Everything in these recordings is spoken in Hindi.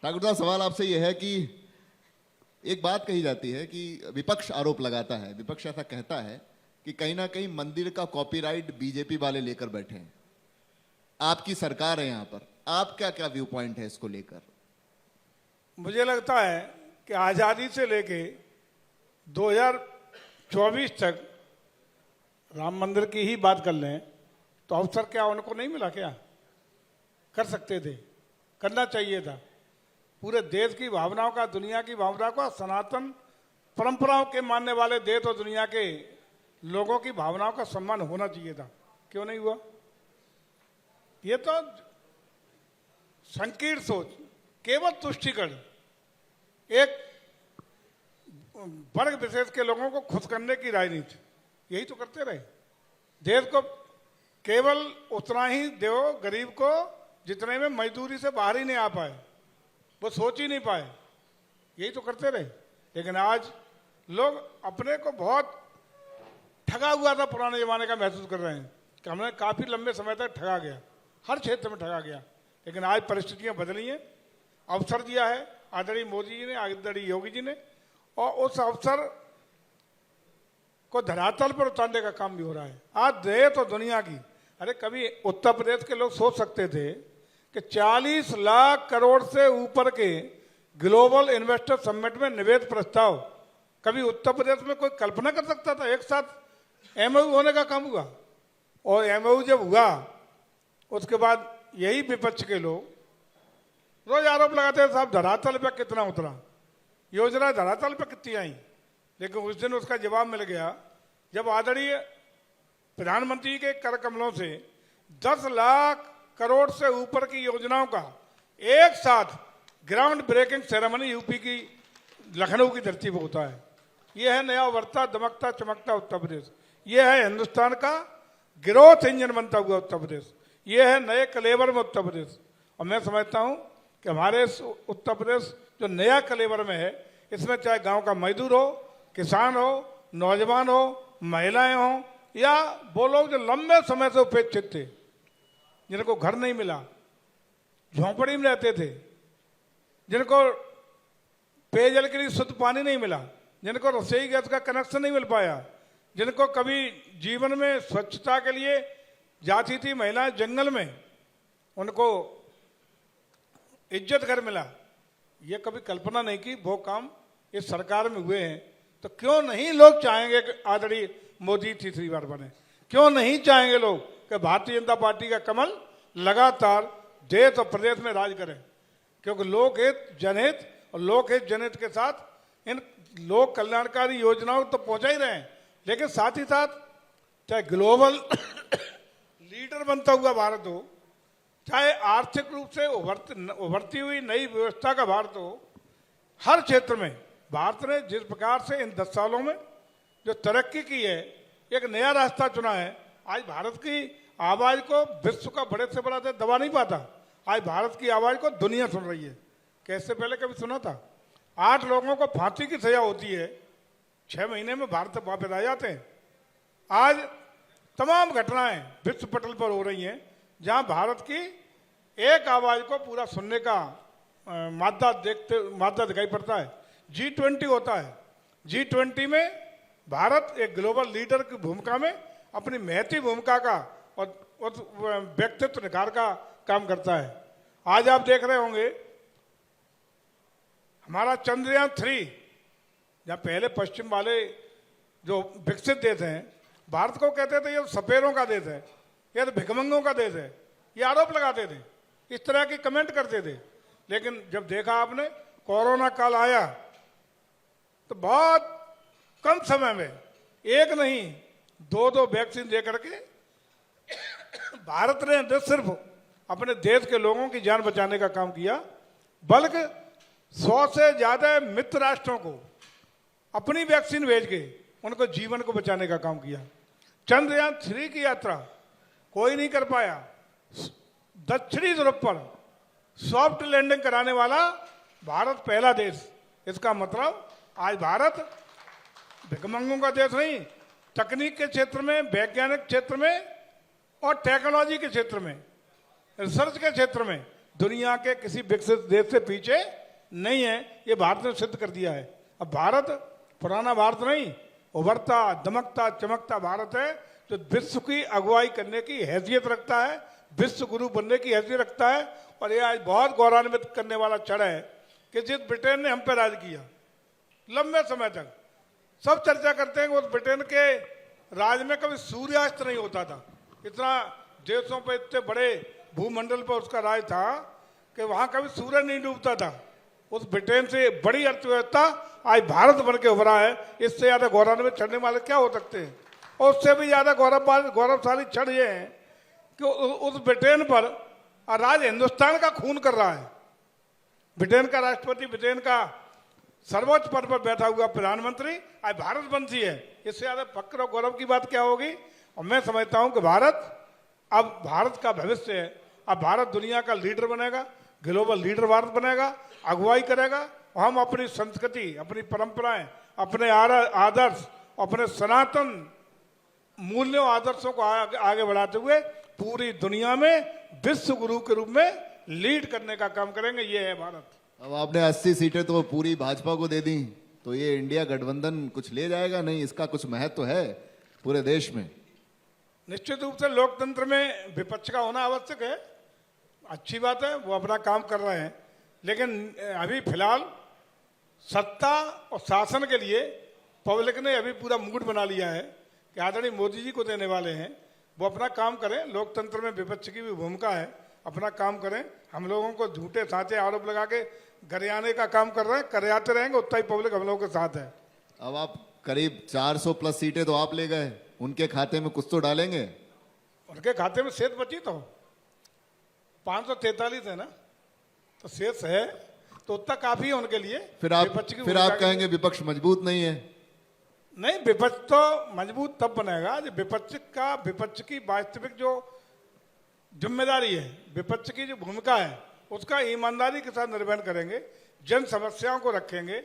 ठाकुर साहब, सवाल आपसे यह है कि एक बात कही जाती है कि विपक्ष आरोप लगाता है, विपक्ष ऐसा कहता है कि कहीं ना कहीं मंदिर का कॉपीराइट बीजेपी वाले लेकर बैठे हैं। आपकी सरकार है यहां पर, आप क्या क्या व्यू पॉइंट है इसको लेकर? मुझे लगता है कि आज़ादी से लेके 2024 तक राम मंदिर की ही बात कर लें तो अवसर क्या उनको नहीं मिला? क्या कर सकते थे, करना चाहिए था। पूरे देश की भावनाओं का, दुनिया की भावनाओं का, सनातन परंपराओं के मानने वाले देश और दुनिया के लोगों की भावनाओं का सम्मान होना चाहिए था। क्यों नहीं हुआ? ये तो संकीर्ण सोच, केवल तुष्टीकरण, एक वर्ग विशेष के लोगों को खुश करने की राजनीति, यही तो करते रहे। देश को केवल उतना ही दो गरीब को जितने में मजदूरी से बाहर ही नहीं आ पाए, वो सोच ही नहीं पाए, यही तो करते रहे। लेकिन आज लोग अपने को बहुत ठगा हुआ था पुराने जमाने का महसूस कर रहे हैं कि हमने काफी लंबे समय तक ठगा गया, हर क्षेत्र में ठगा गया। लेकिन आज परिस्थितियां बदली हैं, अवसर दिया है आदरणीय मोदी जी ने, आदरणीय योगी जी ने, और उस अवसर को धरातल पर उतारने का काम भी हो रहा है। आज देश और दुनिया की, अरे कभी उत्तर प्रदेश के लोग सोच सकते थे कि 40 लाख करोड़ से ऊपर के ग्लोबल इन्वेस्टर समिट में निवेश प्रस्ताव कभी उत्तर प्रदेश में कोई कल्पना कर सकता था? एक साथ एमओयू होने का काम हुआ, और एमओयू जब हुआ उसके बाद यही विपक्ष के लोग रोज आरोप लगाते हैं साहब धरातल पे कितना उतरा, योजना धरातल पे कितनी आई। लेकिन उस दिन उसका जवाब मिल गया जब आदरणीय प्रधानमंत्री के कर कमलों से 10 लाख करोड़ से ऊपर की योजनाओं का एक साथ ग्राउंड ब्रेकिंग सेरेमनी यूपी की लखनऊ की धरती पर होता है। यह है नया उभरता दमकता चमकता उत्तर प्रदेश, यह है हिंदुस्तान का ग्रोथ इंजन बनता हुआ उत्तर प्रदेश, यह है नए कलेवर में उत्तर प्रदेश। और मैं समझता हूं कि हमारे उत्तर प्रदेश जो नया कलेवर में है, इसमें चाहे गांव का मजदूर हो, किसान हो, नौजवान हो, महिलाएं हो, या वो लोग जो लंबे समय से उपेक्षित थे, जिनको घर नहीं मिला, झोंपड़ी में रहते थे, जिनको पेयजल के लिए शुद्ध पानी नहीं मिला, जिनको रसोई गैस का कनेक्शन नहीं मिल पाया, जिनको कभी जीवन में स्वच्छता के लिए जाती थी महिलाएं जंगल में, उनको इज्जत घर मिला। ये कभी कल्पना नहीं की वो काम इस सरकार में हुए हैं। तो क्यों नहीं लोग चाहेंगे कि आदरणीय मोदी तीसरी बार बने? क्यों नहीं चाहेंगे लोग कि भारतीय जनता पार्टी का कमल लगातार देश और प्रदेश में राज करे? क्योंकि लोकहित जनहित और लोकहित जनहित के साथ इन लोक कल्याणकारी योजनाओं तो पहुंचा ही रहे हैं, लेकिन साथ ही साथ चाहे ग्लोबल लीडर बनता हुआ भारत हो, चाहे आर्थिक रूप से उभरती हुई नई व्यवस्था का भारत हो, हर क्षेत्र में भारत ने जिस प्रकार से इन 10 सालों में जो तरक्की की है, एक नया रास्ता चुना है। आज भारत की आवाज को विश्व का बड़े से बड़ा देश दबा नहीं पाता, आज भारत की आवाज को दुनिया सुन रही है। कैसे पहले कभी सुना था? 8 लोगों को फांसी की सजा होती है, 6 महीने में भारत वापस आ जाते हैं। आज तमाम घटनाएं विश्व पटल पर हो रही हैं जहां भारत की एक आवाज को पूरा सुनने का मादा दिखाई पड़ता है। G20 होता है, G20 में भारत एक ग्लोबल लीडर की भूमिका में अपनी महती भूमिका का और व्यक्तित्व निखार का काम करता है। आज आप देख रहे होंगे हमारा चंद्रयान 3, जहां पहले पश्चिम वाले जो विकसित देश हैं भारत को कहते थे ये सपेरों का देश है, ये तो भिखमंगों का देश है, ये आरोप लगाते थे, इस तरह की कमेंट करते थे। लेकिन जब देखा आपने कोरोना काल आया तो बहुत कम समय में एक नहीं 2-2 वैक्सीन दे करके भारत ने न सिर्फ अपने देश के लोगों की जान बचाने का काम किया, बल्कि 100 से ज्यादा मित्र राष्ट्रों को अपनी वैक्सीन भेज के उनको जीवन को बचाने का काम किया। चंद्रयान 3 की यात्रा कोई नहीं कर पाया, दक्षिणी ध्रुव पर सॉफ्ट लैंडिंग कराने वाला भारत पहला देश। इसका मतलब आज भारत भिखमंगों का देश नहीं, तकनीक के क्षेत्र में, वैज्ञानिक क्षेत्र में और टेक्नोलॉजी के क्षेत्र में, रिसर्च के क्षेत्र में दुनिया के किसी विकसित देश से पीछे नहीं है, ये भारत ने सिद्ध कर दिया है। अब भारत पुराना भारत नहीं, उभरता दमकता चमकता भारत है जो विश्व की अगुवाई करने की हैसियत रखता है, विश्व गुरु बनने की हैसियत रखता है। और ये आज बहुत गौरवान्वित करने वाला क्षण है कि जिस ब्रिटेन ने हम पे राज किया लंबे समय तक, सब चर्चा करते हैं कि उस ब्रिटेन के राज में कभी सूर्यास्त नहीं होता था। इतना देशों पे इतने बड़े भूमंडल पर उसका राज था कि वहां कभी सूरज नहीं डूबता था। उस ब्रिटेन से बड़ी अर्थव्यवस्था आज भारत बन के उभरा है। इससे ज्यादा गौरवान्वित चढ़ने वाले क्या हो सकते हैं? और उससे भी ज्यादा गौरवशाली क्षण ये है कि उस ब्रिटेन पर राज हिंदुस्तान का खून कर रहा है। ब्रिटेन का राष्ट्रपति, ब्रिटेन का सर्वोच्च पद पर बैठा हुआ प्रधानमंत्री आज भारत वंशी है। इससे ज्यादा फक्र और गौरव की बात क्या होगी? और मैं समझता हूं कि भारत का भविष्य है। अब भारत दुनिया का लीडर बनेगा, ग्लोबल लीडर भारत बनेगा, अगुवाई करेगा। और हम अपनी संस्कृति, अपनी परंपराएं, अपने आदर्श, अपने सनातन मूल्यों आदर्शों को आगे बढ़ाते हुए पूरी दुनिया में विश्व गुरु के रूप में लीड करने का काम करेंगे। ये है भारत। अब आपने 80 सीटें तो पूरी भाजपा को दे दी, तो ये इंडिया गठबंधन कुछ ले जाएगा नहीं? इसका कुछ महत्व है पूरे देश में? निश्चित रूप से लोकतंत्र में विपक्ष का होना आवश्यक है, अच्छी बात है, वो अपना काम कर रहे हैं। लेकिन अभी फिलहाल सत्ता और शासन के लिए पब्लिक ने अभी पूरा मूड बना लिया है कि आदरणीय मोदी जी को देने वाले हैं। वो अपना काम करें, लोकतंत्र में विपक्ष की भी भूमिका है, अपना काम करें। हम लोगों को झूठे साचे आरोप लगा के गरियाने का काम कर रहे हैं, कराते रहेंगे, उतना ही पब्लिक हम लोगों के साथ है। अब आप करीब 400 प्लस सीटें तो आप ले गए, उनके खाते में कुछ तो डालेंगे? उनके खाते में शेष बची तो 543 है ना, तो शेष है तो उतना काफी है उनके लिए। फिर आप कहेंगे विपक्ष मजबूत नहीं है? नहीं, विपक्ष तो मजबूत तब बनेगा जब विपक्ष की वास्तविक जो जिम्मेदारी है, विपक्ष की जो भूमिका है, उसका ईमानदारी के साथ निर्वहन करेंगे, जन समस्याओं को रखेंगे,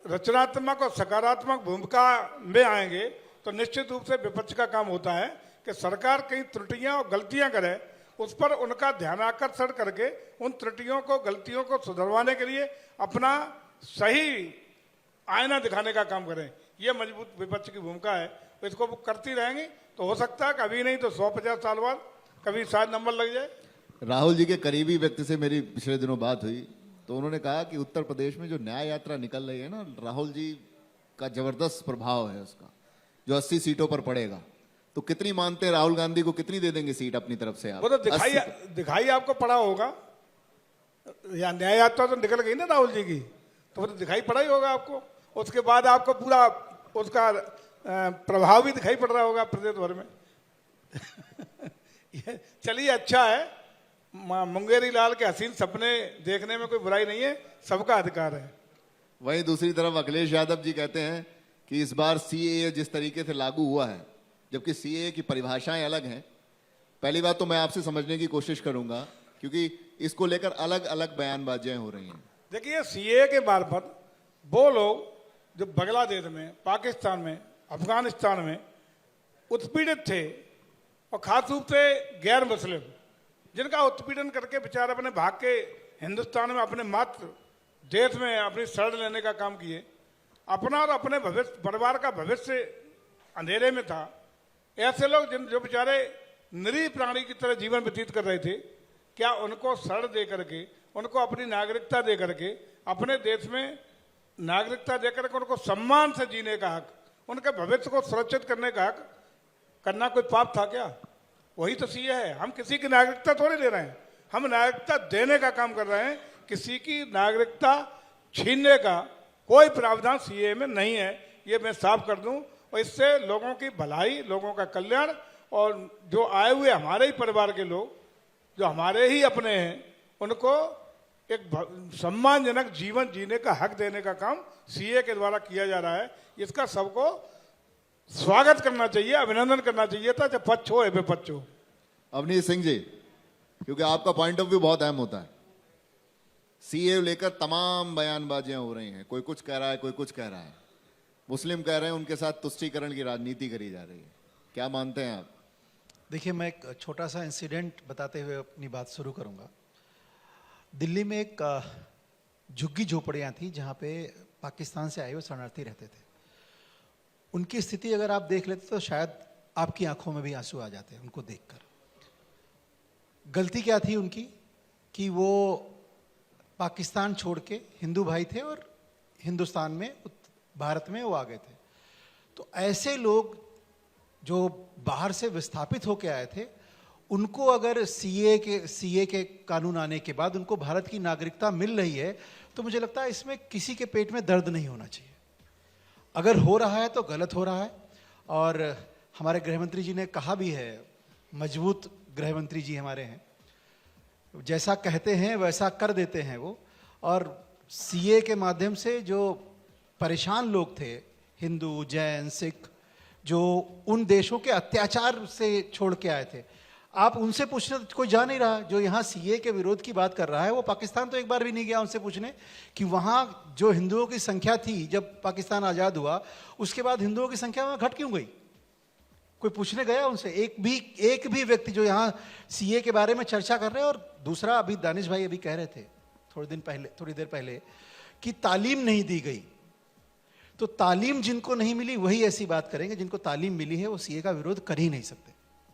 रचनात्मक और सकारात्मक भूमिका में आएंगे। तो निश्चित रूप से विपक्ष का काम होता है कि सरकार कई त्रुटियां और गलतियां करे, उस पर उनका ध्यान आकर्षण करके उन त्रुटियों को, गलतियों को सुधरवाने के लिए अपना सही आईना दिखाने का काम करें। यह मजबूत विपक्ष की भूमिका है। इसको वो करती रहेंगी तो हो सकता है कभी नहीं तो 150 साल बाद कभी शायद नंबर लग जाए। राहुल जी के करीबी व्यक्ति से मेरी पिछले दिनों बात हुई तो उन्होंने कहा कि उत्तर प्रदेश में जो न्याय यात्रा निकल रही है ना, राहुल जी का जबरदस्त प्रभाव है उसका, जो 80 सीटों पर पड़ेगा। तो कितनी मानते हैं राहुल गांधी को, कितनी दे देंगे सीट अपनी तरफ से आप? वो तो दिखाई आपको पड़ा होगा, या न्याय यात्रा तो निकल गई ना राहुल जी की, तो वो तो दिखाई पड़ा ही होगा आपको। उसके बाद आपको पूरा उसका प्रभाव भी दिखाई पड़ रहा होगा प्रदेश भर में। चलिए, अच्छा है, मुंगेरी लाल के हसीन सपने देखने में कोई बुराई नहीं है, सबका अधिकार है। वहीं दूसरी तरफ अखिलेश यादव जी कहते हैं कि इस बार सीएए जिस तरीके से लागू हुआ है, जबकि सीएए की परिभाषाएं अलग हैं। पहली बात तो मैं आपसे समझने की कोशिश करूंगा क्योंकि इसको लेकर अलग अलग बयानबाजियां हो रही हैं। देखिए, सीएए के मार्फत वो लोग जो बांग्लादेश में, पाकिस्तान में, अफगानिस्तान में उत्पीड़ित थे, और खास रूप से गैर मुस्लिम, जिनका उत्पीड़न करके बेचारे अपने भाग के हिंदुस्तान में, अपने मातृ देश में अपनी शरण लेने का काम किए, अपना और अपने भविष्य, परिवार का भविष्य अंधेरे में था। ऐसे लोग जो बेचारे निरीह प्राणी की तरह जीवन व्यतीत कर रहे थे, क्या उनको शरण दे करके, उनको अपनी नागरिकता दे करके, अपने देश में नागरिकता दे करके उनको सम्मान से जीने का हक, उनके भविष्य को सुरक्षित करने का हक करना कोई पाप था क्या? वही तो सीए है। हम किसी की नागरिकता थोड़ी ले रहे हैं, हम नागरिकता देने का काम कर रहे हैं। किसी की नागरिकता छीनने का कोई प्रावधान सीए में नहीं है, ये मैं साफ कर दूं। और इससे लोगों की भलाई, लोगों का कल्याण, और जो आए हुए हमारे ही परिवार के लोग, जो हमारे ही अपने हैं, उनको एक सम्मानजनक जीवन जीने का हक देने का काम सीए के द्वारा किया जा रहा है। इसका सबको स्वागत करना चाहिए, अभिनंदन करना चाहिए था, चाहे पक्ष हो या विपक्ष हो। अवनीश सिंह जी, क्योंकि आपका पॉइंट ऑफ व्यू बहुत अहम होता है, सीए लेकर तमाम बयानबाजियां हो रही हैं, कोई कुछ कह रहा है, कोई कुछ कह रहा है, मुस्लिम कह रहे हैं उनके साथ तुष्टीकरण की राजनीति करी जा रही है, क्या मानते हैं आप? देखिए, मैं एक छोटा सा इंसिडेंट बताते हुए अपनी बात शुरू करूंगा। दिल्ली में एक झुग्गी झोपड़ियाँ थी जहाँ पे पाकिस्तान से आए हुए शरणार्थी रहते थे। उनकी स्थिति अगर आप देख लेते तो शायद आपकी आंखों में भी आंसू आ जाते उनको देखकर। गलती क्या थी उनकी कि वो पाकिस्तान छोड़ के, हिंदू भाई थे और हिंदुस्तान में, भारत में वो आ गए थे। तो ऐसे लोग जो बाहर से विस्थापित होकर आए थे, उनको अगर सीए के कानून आने के बाद उनको भारत की नागरिकता मिल रही है, तो मुझे लगता है इसमें किसी के पेट में दर्द नहीं होना चाहिए। अगर हो रहा है तो गलत हो रहा है। और हमारे गृहमंत्री जी ने कहा भी है, मजबूत गृहमंत्री जी हमारे हैं, जैसा कहते हैं वैसा कर देते हैं वो। और सीए के माध्यम से जो परेशान लोग थे, हिंदू, जैन, सिख, जो उन देशों के अत्याचार से छोड़ के आए थे, आप उनसे पूछने तो कोई जा नहीं रहा। जो यहाँ सीए के विरोध की बात कर रहा है वो पाकिस्तान तो एक बार भी नहीं गया उनसे पूछने कि वहाँ जो हिंदुओं की संख्या थी जब पाकिस्तान आज़ाद हुआ, उसके बाद हिंदुओं की संख्या वहाँ घट क्यों गई? कोई पूछने गया उनसे? एक भी व्यक्ति जो यहाँ सीए के बारे में चर्चा कर रहे हैं। और दूसरा, अभी दानिश भाई अभी कह रहे थे थोड़ी देर पहले कि तालीम नहीं दी गई। तो तालीम जिनको नहीं मिली वही ऐसी बात करेंगे, जिनको तालीम मिली है वो सीए का विरोध कर ही नहीं सकते।